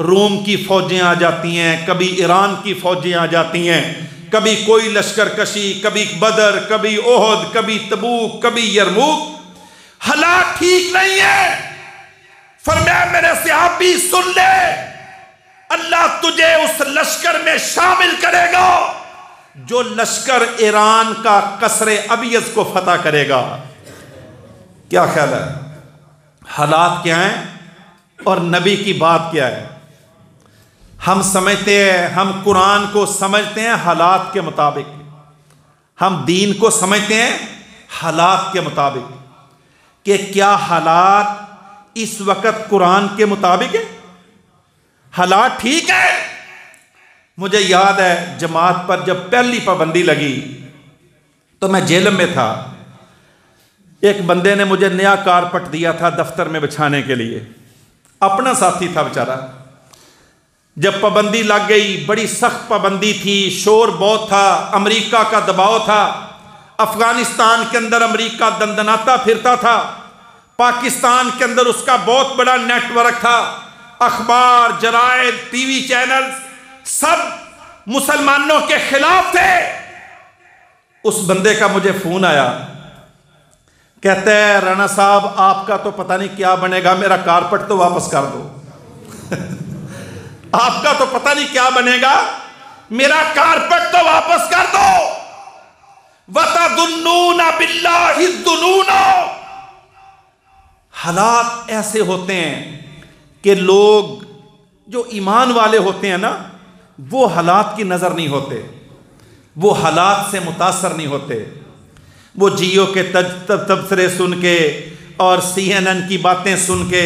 रोम की फौजें आ जाती हैं, कभी ईरान की फौजें आ जाती हैं, कभी कोई लश्कर कशी, कभी बदर, कभी ओहद, कभी तबूक, कभी यरमूक, हालात ठीक नहीं है। फरमाया मेरे सहाबी सुन ले, अल्लाह तुझे उस लश्कर में शामिल करेगा जो लश्कर ईरान का कसरे अबियज को फतह करेगा। क्या ख्याल है, हालात क्या हैं और नबी की बात क्या है। हम समझते हैं, हम कुरान को समझते हैं हालात के मुताबिक, हम दीन को समझते हैं हालात के मुताबिक कि क्या हालात इस वक्त कुरान के मुताबिक है, हालात ठीक है। मुझे याद है जमात पर जब पहली पाबंदी लगी तो मैं जेल में था, एक बंदे ने मुझे नया कारपेट दिया था दफ्तर में बिछाने के लिए, अपना साथी था बेचारा। जब पाबंदी लग गई, बड़ी सख्त पाबंदी थी, शोर बहुत था, अमेरिका का दबाव था, अफगानिस्तान के अंदर अमेरिका दंदनाता फिरता था, पाकिस्तान के अंदर उसका बहुत बड़ा नेटवर्क था, अखबार, जरायद, टीवी चैनल सब मुसलमानों के खिलाफ थे। उस बंदे का मुझे फोन आया, कहते हैं राणा साहब आपका तो पता नहीं क्या बनेगा, मेरा कारपेट तो वापस कर दो। आपका तो पता नहीं क्या बनेगा, मेरा कारपेट तो वापस कर दो। वतदुन्नूना बिल्लाहि दुनूना। हालात ऐसे होते हैं कि लोग जो ईमान वाले होते हैं ना, वो हालात की नजर नहीं होते, वो हालात से मुतासर नहीं होते। वो जियो के तबसरे सुन के और CNN की बातें सुन के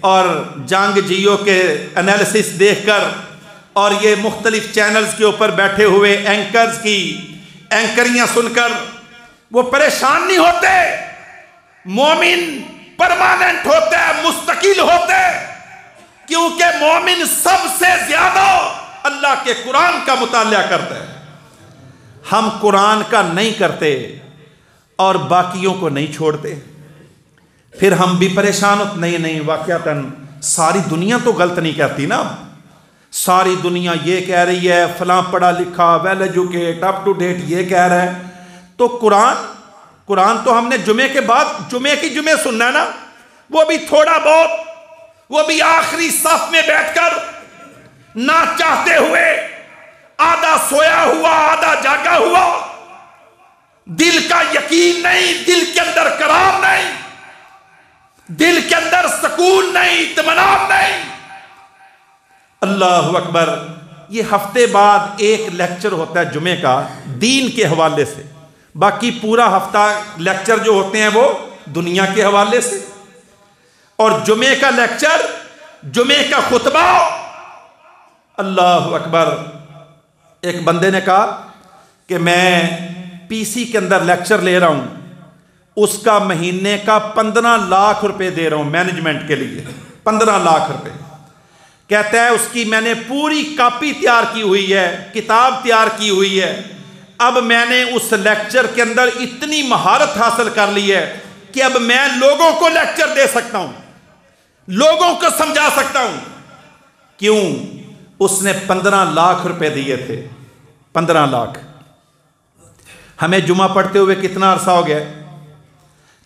और जंग जियो के एनालिसिस देखकर और ये मुख्तलिफ चैनल्स के ऊपर बैठे हुए एंकर्स की एंकरियां सुनकर वो परेशान नहीं होते। मोमिन परमानेंट होते हैं, मुस्तकिल होते हैं, क्योंकि मोमिन सबसे ज्यादा अल्लाह के कुरान का मुतालिया करते हैं। हम कुरान का नहीं करते और बाकियों को नहीं छोड़ते, फिर हम भी परेशान होते। नहीं वाकयातन सारी दुनिया तो गलत नहीं कहती ना, सारी दुनिया ये कह रही है, फलां पढ़ा लिखा, well educate, up to date ये कह रहा है, तो कुरान तो हमने जुमे के बाद जुमे सुनना है ना, वो भी थोड़ा बहुत, वो भी आखिरी सफ में बैठकर ना चाहते हुए, आधा सोया हुआ आधा जागा हुआ, दिल का यकीन नहीं, दिल के अंदर करार नहीं, दिल के अंदर सुकून नहीं, इत्मीनान नहीं। अल्लाह अकबर। ये हफ्ते बाद एक लेक्चर होता है जुमे का दीन के हवाले से, बाकी पूरा हफ्ता लेक्चर जो होते हैं वो दुनिया के हवाले से। और जुमे का लेक्चर, जुमे का खुतबा, अल्लाह अकबर। एक बंदे ने कहा कि मैं PC के अंदर लेक्चर ले रहा हूं, उसका महीने का 15 लाख रुपए दे रहा हूं मैनेजमेंट के लिए, 15 लाख रुपए। कहता है उसकी मैंने पूरी कॉपी तैयार की हुई है, किताब तैयार की हुई है। अब मैंने उस लेक्चर के अंदर इतनी महारत हासिल कर ली है कि अब मैं लोगों को लेक्चर दे सकता हूं, लोगों को समझा सकता हूं। क्यों? उसने 15 लाख रुपए दिए थे, 15 लाख। हमें जुमा पढ़ते हुए कितना अरसा हो गया?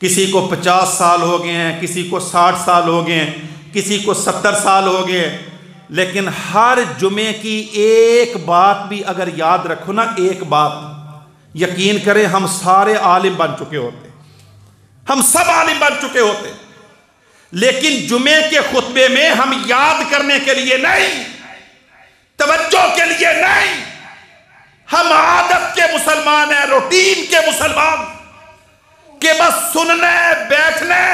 किसी को 50 साल हो गए हैं, किसी को 60 साल हो गए हैं, किसी को 70 साल हो गए। लेकिन हर जुमे की एक बात भी अगर याद रखो ना, एक बात, यकीन करें हम सारे आलिम बन चुके होते, हम सब आलिम बन चुके होते। लेकिन जुमे के खुतबे में हम याद करने के लिए नहीं, तवज्जो के लिए नहीं, हम आदत के मुसलमान हैं, रूटीन के मुसलमान के बस सुनने, बैठने,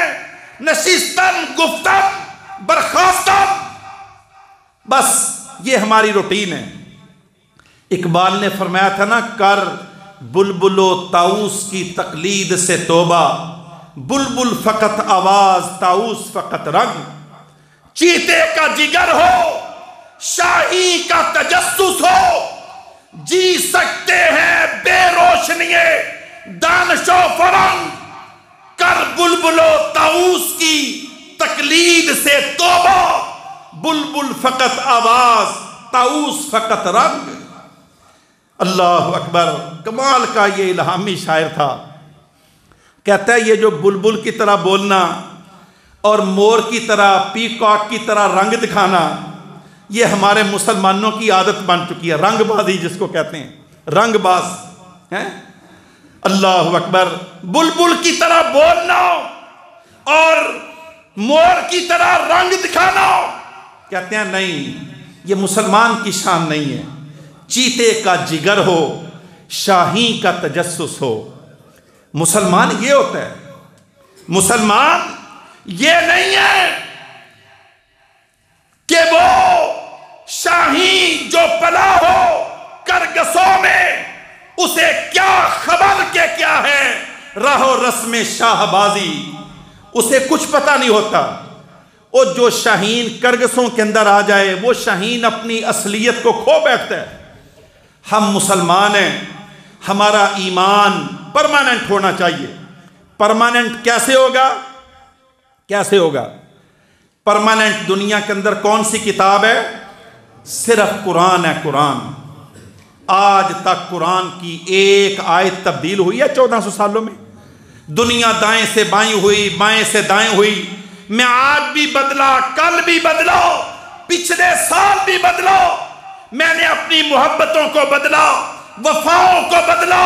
नशिस्तन, गुफ्तन, बर्खास्तन, बस ये हमारी रूटीन है। इकबाल ने फरमाया था ना, कर बुलबुलो ताऊस की तकलीद से तौबा, बुलबुल फकत आवाज, ताऊस फकत रंग। चीते का जिगर हो, शाही का तजस्सुस हो, जी सकते हैं बेरोशनिए दानशो फरंग। कर बुलबुलो ताऊस की तकलीद से तौबा, बुलबुल फकत आवाज, ताऊस फकत रंग। अल्लाह अकबर। कमाल का ये इल्हामी शायर था। कहता है ये जो बुलबुल की तरह बोलना और मोर की तरह, पीकॉक की तरह रंग दिखाना, ये हमारे मुसलमानों की आदत बन चुकी है। रंगबाजी जिसको कहते हैं, रंगबाज हैं। अल्लाह अकबर। बुलबुल की तरह बोलना और मोर की तरह रंग दिखाना, कहते हैं नहीं, ये मुसलमान की शान नहीं है। चीते का जिगर हो, शाही का तजस्सुस हो, मुसलमान ये होता है। मुसलमान ये नहीं है कि वो शाही जो पला हो करगसों में, उसे क्या खबर के क्या है राहो रस्म शाहबाजी, उसे कुछ पता नहीं होता। और जो शाहीन करगसों के अंदर आ जाए, वो शाहीन अपनी असलियत को खो बैठता है। हम मुसलमान हैं, हमारा ईमान परमानेंट होना चाहिए। परमानेंट कैसे होगा? कैसे होगा? परमानेंट दुनिया के अंदर कौन सी किताब है? सिर्फ कुरान है। कुरान, आज तक कुरान की एक आयत तब्दील हुई है 1400 सालों में? दुनिया दाएं से बाएं हुई, बाएं से दाएं हुई। मैं आज भी बदला, कल भी बदला, पिछले साल भी बदला। मैंने अपनी मोहब्बतों को बदला, वफाओं को बदला,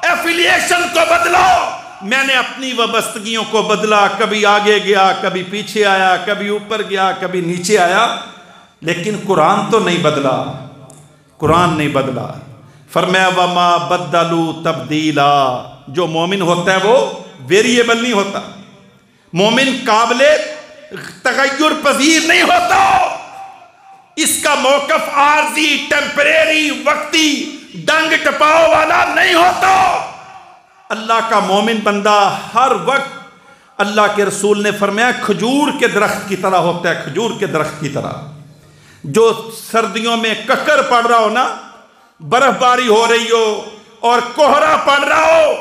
एफिलिएशन को बदला। मैंने अपनी वाबस्तगियों को बदला। कभी आगे गया, कभी पीछे आया, कभी ऊपर गया, कभी नीचे आया, लेकिन कुरान तो नहीं बदला। कुरान नहीं बदला। फरमाया वमा बदलू तब्दीला। जो मोमिन होता है वो वेरिएबल नहीं होता। मोमिन काबिले तगय्युर पजीर नहीं होता। इसका मौकफ आर्जी, टेम्परेरी, वक्ती, डंग टपाओ वाला नहीं होता। अल्लाह का मोमिन बंदा हर वक्त, अल्लाह के रसूल ने फरमाया, खजूर के दरख्त की तरह होता है। खजूर के दरख्त की तरह। जो सर्दियों में कक्कर पड़ रहा हो ना, बर्फबारी हो रही हो और कोहरा पड़ रहा हो,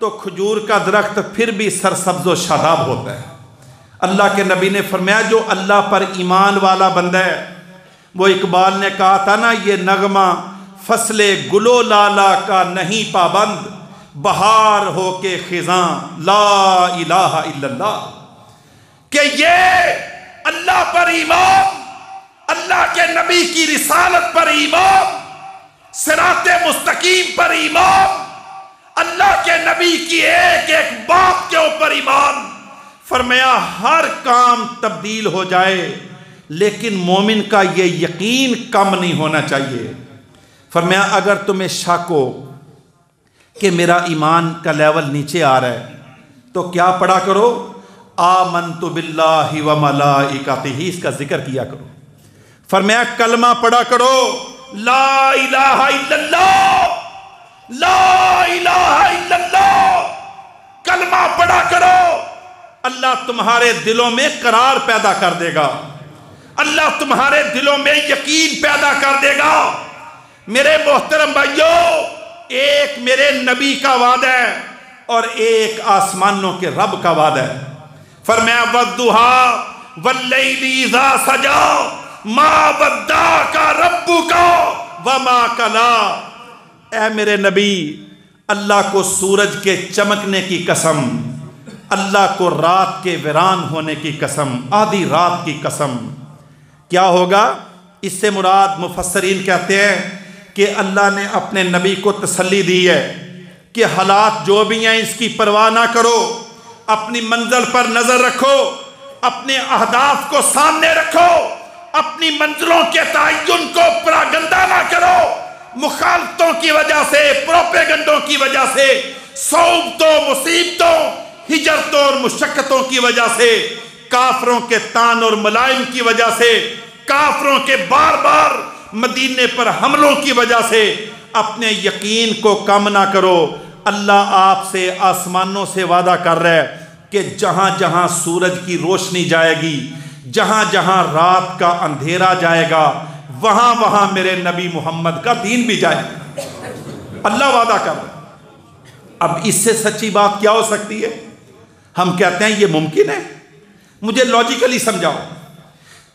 तो खजूर का दरख्त फिर भी सरसब्ज व शादाब होता है। अल्लाह के नबी ने फरमाया, जो अल्लाह पर ईमान वाला बंदा है, वो इकबाल ने कहा था ना, ये नगमा फसले गुलो लाला का नहीं पाबंद, बहार हो के खिजां ला इलाहा इल्लल्लाह। कि ये अल्लाह पर ईमान, अल्लाह के नबी की रिसालत पर ईमान, सिराते मुस्तकीम पर ईमान, अल्लाह के नबी की एक एक बात के ऊपर ईमान। फरमाया हर काम तब्दील हो जाए, लेकिन मोमिन का ये यकीन कम नहीं होना चाहिए। फरमाया अगर तुम्हें शक हो कि मेरा ईमान का लेवल नीचे आ रहा है, तो क्या पढ़ा करो? आमन्तु बिल्लाहि व मलाइकातिही, इसका जिक्र किया करो। फरमाया कलमा पढ़ा करो, ला इलाहा इल्लल्लाह, ला इलाहा इल्लल्लाह। कलमा पढ़ा करो, अल्लाह तुम्हारे दिलों में करार पैदा कर देगा। अल्लाह तुम्हारे दिलों में यकीन पैदा कर देगा। मेरे मोहतरम भाइयों, एक मेरे नबी का वादा है और एक आसमानों के रब का वादा है। फरमाया वद्दुहा वल्लैली इज़ा सजा मा वद्दाका रब्बुका वमा कला। ऐ मेरे नबी, अल्लाह को सूरज के चमकने की कसम, अल्लाह को रात के वीरान होने की कसम, आधी रात की कसम। क्या होगा? इससे मुराद मुफस्सरीन कहते हैं कि अल्लाह ने अपने नबी को तसल्ली दी है कि हालात जो भी हैं इसकी परवाह ना करो, अपनी मंजिल पर नजर रखो, अपने अहदाफ को सामने रखो, अपनी मंजिलों के तयन को प्रागंदा ना करो। मुखालफतों की वजह से, प्रोपेगंडों की वजह से, सौबतों, मुसीबतों, हिजरतों और मुशक्कतों की वजह से, काफरों के तान और मलाइम की वजह से, काफरों के बार बार मदीने पर हमलों की वजह से अपने यकीन को कम ना करो। अल्लाह आपसे आसमानों से वादा कर रहा है कि जहाँ जहाँ सूरज की रोशनी जाएगी, जहाँ जहाँ रात का अंधेरा जाएगा, वहाँ वहाँ मेरे नबी मोहम्मद का दीन भी जाएगा। अल्लाह वादा कर रहा है। अब इससे सच्ची बात क्या हो सकती है? हम कहते हैं ये मुमकिन है। मुझे लॉजिकली समझाओ।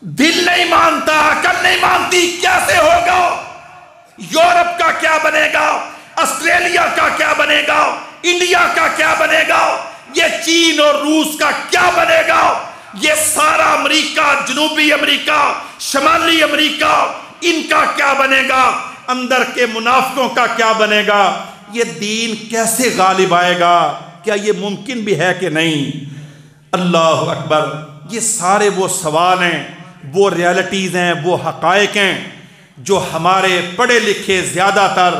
दिल नहीं मानता, अकल नहीं मानती, कैसे होगा? यूरोप का क्या बनेगा? ऑस्ट्रेलिया का क्या बनेगा? इंडिया का क्या बनेगा? ये चीन और रूस का क्या बनेगा? ये सारा अमेरिका, जनूबी अमेरिका, शमाली अमेरिका, इनका क्या बनेगा? अंदर के मुनाफिकों का क्या बनेगा? ये दीन कैसे गालिब आएगा? क्या ये मुमकिन भी है कि नहीं? अल्लाह अकबर। ये सारे वो सवाल हैं, वो रियलिटीज़ हैं, वो हक़ाइक़ हैं जो हमारे पढ़े लिखे ज़्यादातर,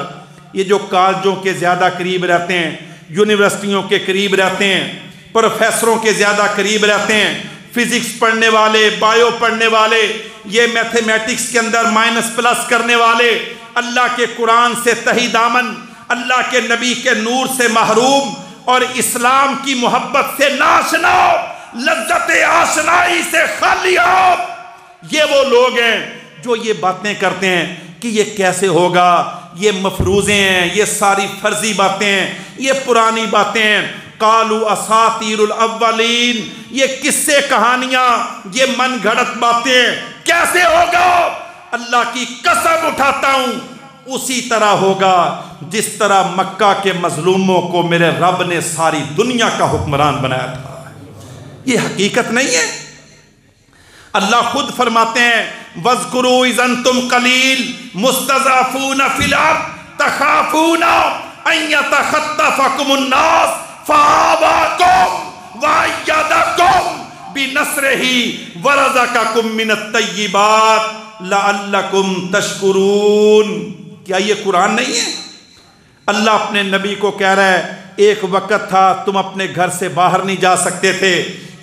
ये जो कॉलेजों के ज़्यादा करीब रहते हैं, यूनिवर्सिटियों के करीब रहते हैं, प्रोफेसरों के ज़्यादा करीब रहते हैं, फिज़िक्स पढ़ने वाले, बायो पढ़ने वाले, ये मैथमेटिक्स के अंदर माइनस प्लस करने वाले, अल्लाह के कुरान से तही दामन, अल्लाह के नबी के नूर से महरूम और इस्लाम की मोहब्बत से नाशना, लज्जत आशनाई से खाली हो, ये वो लोग हैं जो ये बातें करते हैं कि ये कैसे होगा, ये मफरूज़े हैं, ये सारी फर्जी बातें हैं, ये पुरानी बातें हैं। कालू असातीरुल अव्वलीन, ये किस्से कहानियां, ये मन घड़त बातें कैसे होगा? अल्लाह की कसम उठाता हूं उसी तरह होगा जिस तरह मक्का के मजलूमों को मेरे रब ने सारी दुनिया का हुक्मरान बनाया था। ये हकीकत नहीं है। अल्लाह खुद फरमाते हैं वज़कुरू इज़ अंतुम कलील मुस्तज़अफ़ून फिल अर्द तख़ाफ़ून अन यतख़त्तफ़कुमुन नास फ़अवाकुम वअय्यदकुम बिनस्रिही वरज़क़कुम मिनत तय्यिबात लअल्लकुम तशकुरून। क्या ये कुरान नहीं है? अल्लाह अपने नबी को कह रहा है एक वक़्त था तुम अपने घर से बाहर नहीं जा सकते थे,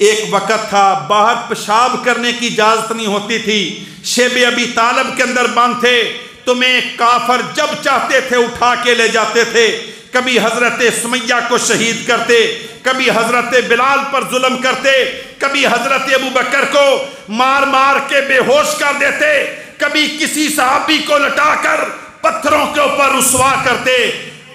एक वक़्त था बाहर पेशाब करने की इजाज़त नहीं होती थी, शेब अबी तालब के अंदर बंद थे, तुम्हें काफर जब चाहते थे उठा के ले जाते थे, कभी हजरत सुमैया को शहीद करते, कभी हजरत बिलाल पर जुल्म करते, कभी हजरत अबू बकर को मार मार के बेहोश कर देते, कभी किसी सहाबी को लटाकर पत्थरों के ऊपर रुसवा करते,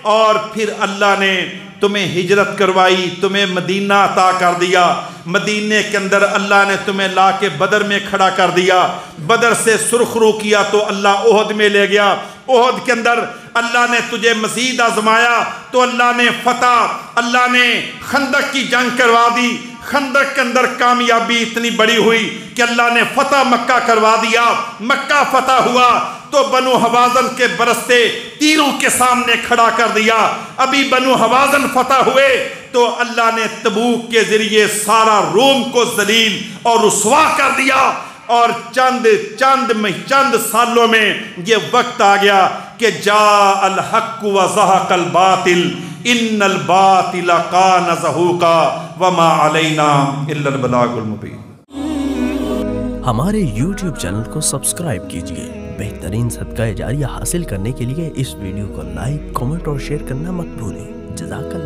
और फिर अल्लाह ने तुम्हें हिजरत करवाई, तुम्हें मदीना अता कर दिया। मदीने के अंदर अल्लाह ने तुम्हें ला के बदर में खड़ा कर दिया, बदर से सुरखरू किया तो अल्लाह ओहद में ले गया, ओहद के अंदर अल्लाह ने तुझे मज़ीद आजमाया तो अल्लाह ने फतह, अल्लाह ने खंदक की जंग करवा दी, खंदक के अंदर कामयाबी इतनी बड़ी हुई कि अल्लाह ने फतह मक्का करवा दिया। मक्का फतह हुआ तो बनु हवाज़न के बरसते तीरों के सामने खड़ा कर दिया। अभी बनु हवाज़न फतह हुए तो अल्लाह ने तबूक के जरिए सारा रोम को जलील और रुसवा कर दिया, और चंद सालों में ये वक्त आ गया कि जा अल हक़ व ज़हक़ल बातिल इन्नल बातिल कान ज़हूक़ा व मा अलैना इल्लल बलागुल मुबीन। हमारे YouTube चैनल को सब्सक्राइब कीजिए। बेहतरीन सदका जारिया हासिल करने के लिए इस वीडियो को लाइक, कमेंट और शेयर करना मत भूलें। जज़ाकल्लाह।